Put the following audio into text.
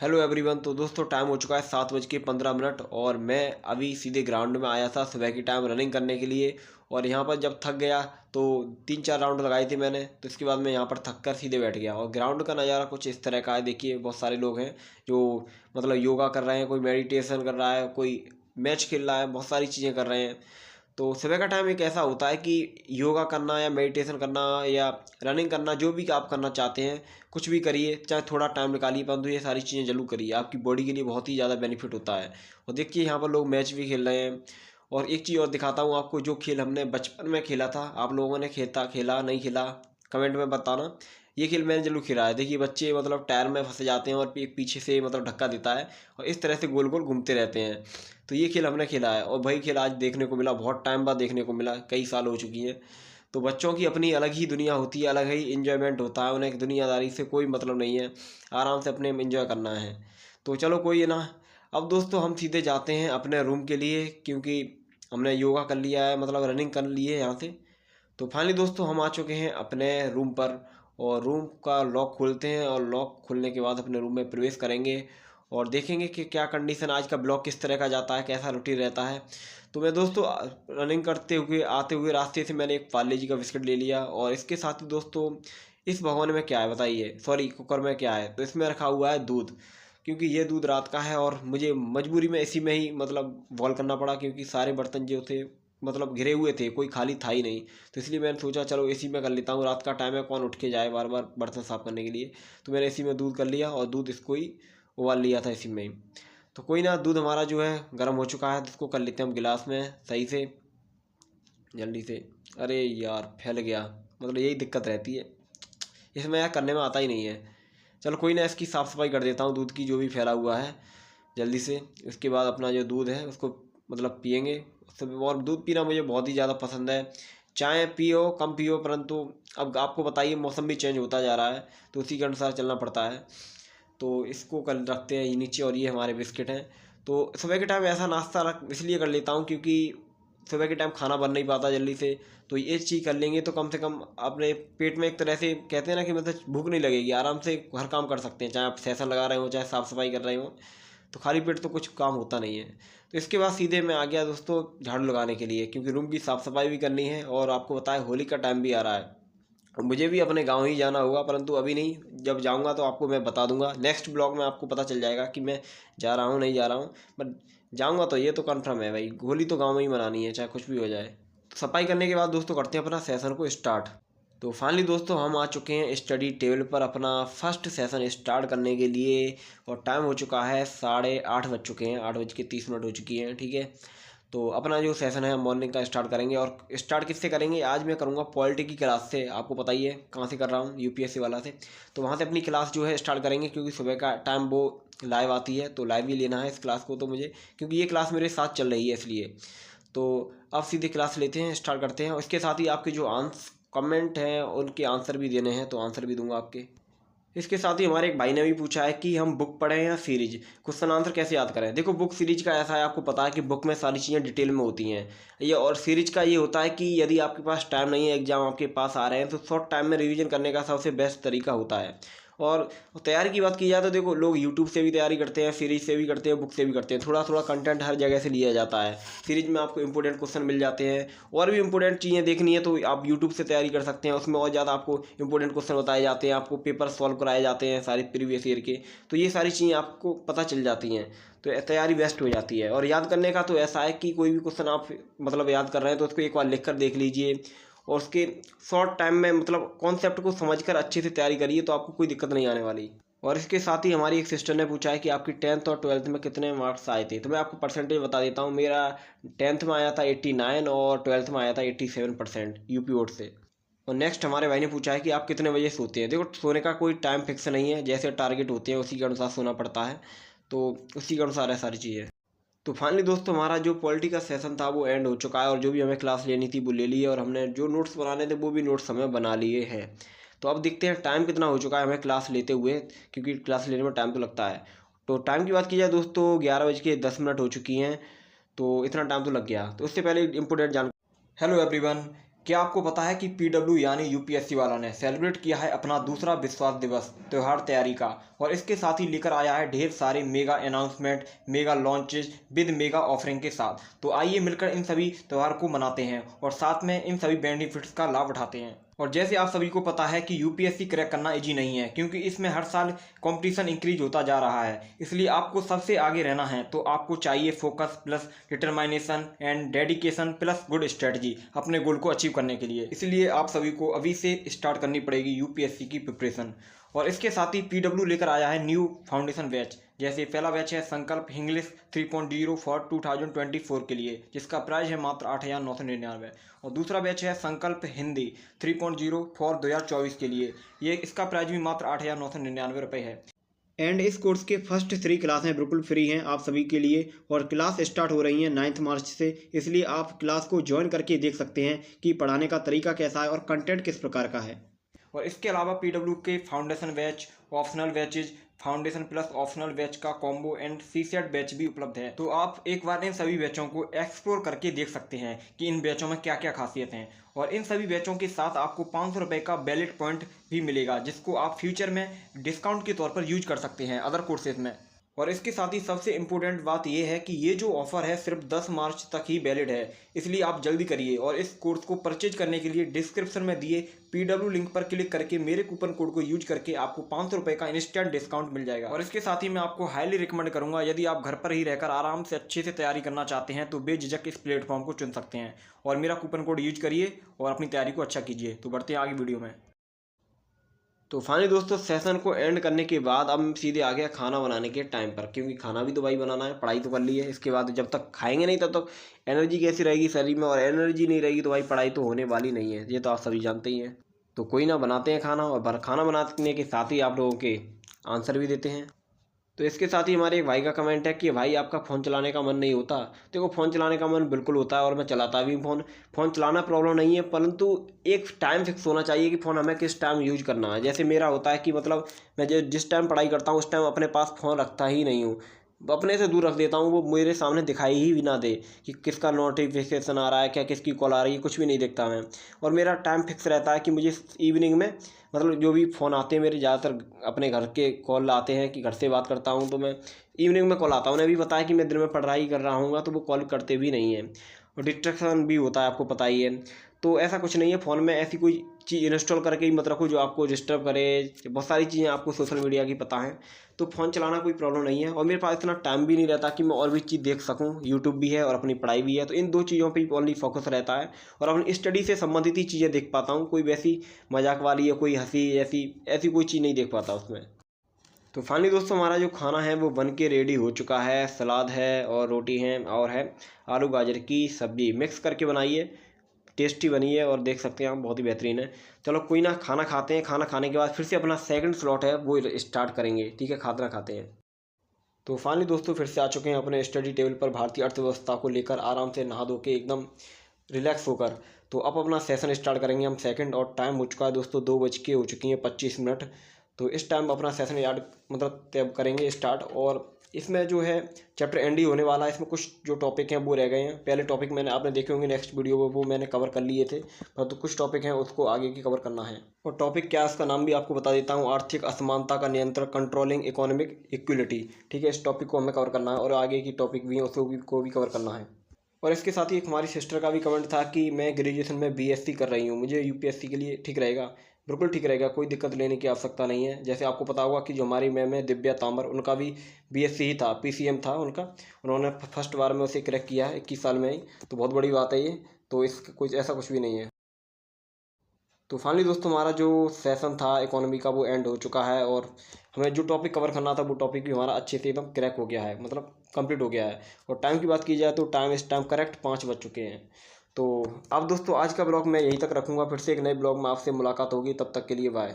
Hello everyone. तो दोस्तों time हो चुका है 7:15 और मैं अभी सीधे ग्राउंड में आया था सुबह की टाइम रनिंग करने के लिए। और यहाँ पर जब थक गया तो 3-4 राउंड लगाई थी मैंने, तो इसके बाद मैं यहाँ पर थक कर सीधे बैठ गया। और ग्राउंड का नज़ारा कुछ इस तरह का है। देखिए बहुत सारे लोग हैं जो मतलब योगा कर रहे हैं, कोई मेडिटेशन कर रहा है, कोई मैच खेल रहा है, बहुत सारी चीज़ें कर रहे हैं। तो सुबह का टाइम एक ऐसा होता है कि योगा करना या मेडिटेशन करना या रनिंग करना, जो भी आप करना चाहते हैं कुछ भी करिए, चाहे थोड़ा टाइम निकालिए, परंतु ये सारी चीज़ें जरूर करिए, आपकी बॉडी के लिए बहुत ही ज़्यादा बेनिफिट होता है। और देखिए यहाँ पर लोग मैच भी खेल रहे हैं। और एक चीज़ और दिखाता हूँ आपको, जो खेल हमने बचपन में खेला था, आप लोगों ने खेला नहीं खेला कमेंट में बताना। ये खेल मैंने जरूर खेला है। देखिए बच्चे मतलब टायर में फंसे जाते हैं और एक पीछे से मतलब धक्का देता है और इस तरह से गोल गोल घूमते रहते हैं। तो ये खेल हमने खेला है और वही खेल आज देखने को मिला, बहुत टाइम बाद देखने को मिला, कई साल हो चुकी हैं। तो बच्चों की अपनी अलग ही दुनिया होती है, अलग ही इन्जॉयमेंट होता है, उन्हें दुनियादारी से कोई मतलब नहीं है, आराम से अपने इन्जॉय करना है। तो चलो कोई ना। अब दोस्तों हम सीधे जाते हैं अपने रूम के लिए, क्योंकि हमने योगा कर लिया है, मतलब रनिंग कर ली है यहाँ से। तो फाइनली दोस्तों हम आ चुके हैं अपने रूम पर और रूम का लॉक खोलते हैं और लॉक खोलने के बाद अपने रूम में प्रवेश करेंगे और देखेंगे कि क्या कंडीशन, आज का ब्लॉग किस तरह का जाता है, कैसा रूटीन रहता है। तो मैं दोस्तों रनिंग करते हुए आते हुए रास्ते से मैंने एक पार्ले जी का बिस्किट ले लिया और इसके साथ ही दोस्तों इस भगोने में क्या है बताइए, सॉरी कुकर में क्या है, तो इसमें रखा हुआ है दूध। क्योंकि ये दूध रात का है और मुझे मजबूरी में इसी में ही मतलब बॉयल करना पड़ा, क्योंकि सारे बर्तन जो थे मतलब घिरे हुए थे, कोई खाली था ही नहीं। तो इसलिए मैंने सोचा चलो इसी में कर लेता हूँ, रात का टाइम है, कौन उठ के जाए बार बार बर्तन साफ़ करने के लिए। तो मैंने इसी में दूध कर लिया और दूध इसको ही उबाल लिया था इसी में ही। तो कोई ना, दूध हमारा जो है गर्म हो चुका है, तो इसको कर लेते हैं हम गिलास में सही से जल्दी से। अरे यार फैल गया, मतलब यही दिक्कत रहती है, इसमें यार करने में आता ही नहीं है। चलो कोई ना, इसकी साफ़ सफाई कर देता हूँ दूध की, जो भी फैला हुआ है जल्दी से। उसके बाद अपना जो दूध है उसको मतलब पियेंगे उससे। और दूध पीना मुझे बहुत ही ज़्यादा पसंद है। चाय पियो कम पियो, परंतु अब आपको बताइए मौसम भी चेंज होता जा रहा है, तो उसी के अनुसार चलना पड़ता है। तो इसको कल रखते हैं ये नीचे और ये हमारे बिस्किट हैं। तो सुबह के टाइम ऐसा नाश्ता रख इसलिए कर लेता हूँ क्योंकि सुबह के टाइम खाना बन नहीं पाता जल्दी से। तो ये चीज़ कर लेंगे तो कम से कम अपने पेट में एक तरह से कहते हैं ना कि मतलब भूख नहीं लगेगी, आराम से हर काम कर सकते हैं, चाहे आप सेशन लगा रहे हो चाहे साफ़ सफाई कर रहे हो। तो खाली पेट तो कुछ काम होता नहीं है। तो इसके बाद सीधे मैं आ गया दोस्तों झाड़ू लगाने के लिए, क्योंकि रूम की साफ़ सफाई भी करनी है और आपको बताया होली का टाइम भी आ रहा है और मुझे भी अपने गांव ही जाना होगा, परंतु अभी नहीं, जब जाऊंगा तो आपको मैं बता दूंगा। नेक्स्ट ब्लॉग में आपको पता चल जाएगा कि मैं जा रहा हूँ नहीं जा रहा हूँ, बट जाऊंगा तो ये तो कंफर्म है भाई, होली तो गांव में ही मनानी है चाहे कुछ भी हो जाए। तो सफाई करने के बाद दोस्तों करते हैं अपना सेशन को स्टार्ट। तो फाइनली दोस्तों हम आ चुके हैं स्टडी टेबल पर अपना फर्स्ट सेशन स्टार्ट करने के लिए। और टाइम हो चुका है 8:30 बज चुके हैं, 8:30 हो चुकी हैं, ठीक है। तो अपना जो सेशन है मॉर्निंग का स्टार्ट करेंगे और स्टार्ट किससे करेंगे, आज मैं करूँगा पॉलिटी की क्लास से। आपको पता ही है कहाँ से कर रहा हूँ, यूपीएससी वाला से। तो वहाँ से अपनी क्लास जो है स्टार्ट करेंगे, क्योंकि सुबह का टाइम वो लाइव आती है, तो लाइव ही लेना है इस क्लास को तो मुझे, क्योंकि ये क्लास मेरे साथ चल रही है इसलिए। तो अब सीधे क्लास लेते हैं, स्टार्ट करते हैं। और इसके साथ ही आपके जो कमेंट हैं उनके आंसर भी देने हैं, तो आंसर भी दूंगा आपके। इसके साथ ही हमारे एक भाई ने भी पूछा है कि हम बुक पढ़ें या सीरीज, क्वेश्चन आंसर कैसे याद करें। देखो बुक सीरीज का ऐसा है, आपको पता है कि बुक में सारी चीज़ें डिटेल में होती हैं ये, और सीरीज का ये होता है कि यदि आपके पास टाइम नहीं है, एग्जाम आपके पास आ रहे हैं, तो शॉर्ट टाइम में रिवीजन करने का सबसे बेस्ट तरीका होता है। और तैयारी की बात की जाए तो देखो लोग यूट्यूब से भी तैयारी करते हैं, सीरीज से भी करते हैं, बुक से भी करते हैं, थोड़ा थोड़ा कंटेंट हर जगह से लिया जाता है। सीरीज में आपको इंपॉर्टेंट क्वेश्चन मिल जाते हैं, और भी इंपॉर्टेंट चीज़ें देखनी है तो आप यूट्यूब से तैयारी कर सकते हैं, उसमें और ज़्यादा आपको इंपॉर्टेंट क्वेश्चन बताए जाते हैं, आपको पेपर सॉल्व कराए जाते हैं सारे प्रीवियस ईयर के। तो ये सारी चीज़ें आपको पता चल जाती हैं, तो तैयारी बेस्ट हो जाती है। और याद करने का तो ऐसा है कि कोई भी क्वेश्चन आप मतलब याद कर रहे हैं तो उसको एक बार लिख कर देख लीजिए, और उसके शॉर्ट टाइम में मतलब कॉन्सेप्ट को समझकर अच्छे से तैयारी करिए, तो आपको कोई दिक्कत नहीं आने वाली। और इसके साथ ही हमारी एक सिस्टर ने पूछा है कि आपकी 10th और 12th में कितने मार्क्स आए थे। तो मैं आपको परसेंटेज बता देता हूँ, मेरा 10th में आया था 89 और 12th में आया था 87% यूपी बोर्ड से। और नेक्स्ट हमारे भाई ने पूछा है कि आप कितने बजे सोते हैं। देखो सोने का कोई टाइम फिक्स नहीं है, जैसे टारगेट होते हैं उसी के अनुसार सोना पड़ता है, तो उसी के अनुसार है सारी चीज़ें। तो फाइनली दोस्तों हमारा जो पॉलिटी का सेशन था वो एंड हो चुका है, और जो भी हमें क्लास लेनी थी वो ले ली है, और हमने जो नोट्स बनाने थे वो भी नोट्स हमें बना लिए हैं। तो अब देखते हैं टाइम कितना हो चुका है हमें क्लास लेते हुए, क्योंकि क्लास लेने में टाइम तो लगता है। तो टाइम की बात की जाए दोस्तों 11:10 हो चुकी हैं, तो इतना टाइम तो लग गया। तो उससे पहले इंपोर्टेंट जान, हेलो एवरीवन, क्या आपको पता है कि पीडब्ल्यू यानी यूपीएससी वाला ने सेलिब्रेट किया है अपना दूसरा विश्वास दिवस त्योहार तैयारी का, और इसके साथ ही लेकर आया है ढेर सारे mega announcement, mega launches with mega offering के साथ। तो आइए मिलकर इन सभी त्यौहार को मनाते हैं और साथ में इन सभी बेनिफिट्स का लाभ उठाते हैं। और जैसे आप सभी को पता है कि यूपीएससी क्रैक करना इजी नहीं है, क्योंकि इसमें हर साल कंपटीशन इंक्रीज होता जा रहा है। इसलिए आपको सबसे आगे रहना है तो आपको चाहिए focus plus determination and dedication plus good strategy अपने गोल को अचीव करने के लिए। इसलिए आप सभी को अभी से स्टार्ट करनी पड़ेगी यूपीएससी की प्रिपरेशन। और इसके साथ ही पीडब्ल्यू लेकर आया है न्यू फाउंडेशन बैच। जैसे पहला बैच है संकल्प इंग्लिश 3.0 फॉर 2024 के लिए, जिसका प्राइस है मात्र 8,999। और दूसरा बैच है संकल्प हिंदी 3.0 फॉर 2024 के लिए, ये इसका प्राइस भी मात्र 8,999 रुपये है। एंड इस कोर्स के फर्स्ट 3 क्लासें बिल्कुल फ्री हैं आप सभी के लिए, और क्लास स्टार्ट हो रही हैं 9 मार्च से। इसलिए आप क्लास को ज्वाइन करके देख सकते हैं कि पढ़ाने का तरीका कैसा है और कंटेंट किस प्रकार का है। और इसके अलावा पीडब्ल्यू के foundation batch, optional batches, foundation plus optional batch का कॉम्बो एंड सीसेट बैच भी उपलब्ध है। तो आप एक बार इन सभी बैचों को एक्सप्लोर करके देख सकते हैं कि इन बैचों में क्या क्या खासियत हैं। और इन सभी बैचों के साथ आपको 500 रुपये का वैलिड पॉइंट भी मिलेगा, जिसको आप फ्यूचर में डिस्काउंट के तौर पर यूज कर सकते हैं अदर कोर्सेज में। और इसके साथ ही सबसे इम्पोर्टेंट बात यह है कि ये जो ऑफर है सिर्फ 10 मार्च तक ही वैलिड है, इसलिए आप जल्दी करिए। और इस कोर्स को परचेज करने के लिए डिस्क्रिप्शन में दिए पीडब्ल्यू लिंक पर क्लिक करके मेरे कूपन कोड को यूज करके आपको 500 रुपये का इंस्टेंट डिस्काउंट मिल जाएगा। और इसके साथ ही मैं आपको हाईली रिकमेंड करूंगा, यदि आप घर पर ही रहकर आराम से अच्छे से तैयारी करना चाहते हैं तो बेझिझक इस प्लेटफॉर्म को चुन सकते हैं और मेरा कूपन कोड यूज करिए और अपनी तैयारी को अच्छा कीजिए। तो बढ़ते हैं आगे वीडियो में। तो फाइनली दोस्तों सेशन को एंड करने के बाद अब सीधे आ गया खाना बनाने के टाइम पर, क्योंकि खाना भी तो भाई बनाना है, पढ़ाई तो कर ली है। इसके बाद जब तक खाएंगे नहीं तब तक एनर्जी कैसी रहेगी शरीर में, और एनर्जी नहीं रहेगी तो भाई पढ़ाई तो होने वाली नहीं है, ये तो आप सभी जानते ही हैं। तो कोई ना, बनाते हैं खाना, और खाना बनाने के साथ ही आप लोगों के आंसर भी देते हैं। तो इसके साथ ही हमारे एक भाई का कमेंट है कि भाई आपका फ़ोन चलाने का मन नहीं होता। देखो फ़ोन चलाने का मन बिल्कुल होता है और मैं चलाता भी हूँ फ़ोन चलाना प्रॉब्लम नहीं है, परंतु एक टाइम फिक्स होना चाहिए कि फ़ोन हमें किस टाइम यूज करना है। जैसे मेरा होता है कि मतलब मैं जिस टाइम पढ़ाई करता हूँ उस टाइम अपने पास फ़ोन रखता ही नहीं हूँ, अपने से दूर रख देता हूँ, वो मेरे सामने दिखाई ही भी ना दे कि किसका नोटिफिकेशन आ रहा है, क्या किसकी कॉल आ रही है, कुछ भी नहीं देखता मैं। और मेरा टाइम फिक्स रहता है कि मुझे इवनिंग में, मतलब जो भी फ़ोन आते हैं मेरे, ज़्यादातर अपने घर के कॉल आते हैं कि घर से बात करता हूँ, तो मैं इवनिंग में कॉल आता हूँ। उन्हें भी पता है कि मैं दिन में पढ़ाई कर रहा हूँ, तो वो कॉल करते भी नहीं हैं। और डिस्ट्रैक्शन भी होता है, आपको पता ही है। तो ऐसा कुछ नहीं है, फ़ोन में ऐसी कोई चीज़ इंस्टॉल करके ही मत रखो जो आपको डिस्टर्ब करे। बहुत सारी चीज़ें आपको सोशल मीडिया की पता है, तो फ़ोन चलाना कोई प्रॉब्लम नहीं है। और मेरे पास इतना टाइम भी नहीं रहता कि मैं और भी चीज़ देख सकूं, यूट्यूब भी है और अपनी पढ़ाई भी है, तो इन दो चीज़ों पे ओनली फोकस रहता है। और अपनी स्टडी से संबंधित ही चीज़ें देख पाता हूँ, कोई वैसी मजाक वाली या कोई हंसी ऐसी कोई चीज़ नहीं देख पाता उसमें। तो फाइनली दोस्तों हमारा जो खाना है वो बन के रेडी हो चुका है। सलाद है और रोटी है और है आलू गाजर की सब्ज़ी, मिक्स करके बनाइए, टेस्टी बनी है और देख सकते हैं आप बहुत ही बेहतरीन है। चलो कोई ना, खाना खाते हैं, खाना खाने के बाद फिर से अपना सेकंड स्लॉट है वो स्टार्ट करेंगे, ठीक है, खाना खाते हैं। तो फाइनली दोस्तों फिर से आ चुके हैं अपने स्टडी टेबल पर, भारतीय अर्थव्यवस्था को लेकर आराम से नहा धो के एकदम रिलैक्स होकर। तो अब अपना सेशन स्टार्ट करेंगे हम सेकंड, और टाइम हो चुका है दोस्तों 2:25 तो इस टाइम अपना सेशन याद मतलब तब करेंगे स्टार्ट। और इसमें जो है चैप्टर एंड ही होने वाला है, इसमें कुछ जो टॉपिक हैं वो रह गए हैं। पहले टॉपिक मैंने आपने देखे होंगे नेक्स्ट वीडियो में, वो मैंने कवर कर लिए थे, परंतु कुछ टॉपिक हैं उसको आगे की कवर करना है। और टॉपिक क्या है उसका नाम भी आपको बता देता हूँ, आर्थिक असमानता का नियंत्रण, कंट्रोलिंग इकोनॉमिक इक्विलिटी, ठीक है। इस टॉपिक को हमें कवर करना है और आगे की टॉपिक भी है उसको भी कवर करना है। और इसके साथ ही एक हमारी सिस्टर का भी कमेंट था कि मैं ग्रेजुएशन में बीएससी कर रही हूँ, मुझे यूपीएससी के लिए ठीक रहेगा? बिल्कुल ठीक रहेगा, कोई दिक्कत लेने की आवश्यकता नहीं है। जैसे आपको पता होगा कि जो हमारी मैम है दिव्या तांबर, उनका भी बीएससी ही था, पीसीएम था उनका, उन्होंने फर्स्ट बार में उसे क्रैक किया है 21 साल में ही, तो बहुत बड़ी बात है ये। तो इस कुछ ऐसा कुछ भी नहीं है। तो फाइनली दोस्तों हमारा जो सेशन था इकोनॉमी का वो एंड हो चुका है, और हमें जो टॉपिक कवर करना था वो टॉपिक भी हमारा अच्छे से एकदम क्रैक हो गया है, मतलब कंप्लीट हो गया है। और टाइम की बात की जाए तो इस टाइम करेक्ट 5 बज चुके हैं। तो अब दोस्तों आज का ब्लॉग मैं यहीं तक रखूँगा, फिर से एक नए ब्लॉग में आपसे मुलाकात होगी, तब तक के लिए बाय।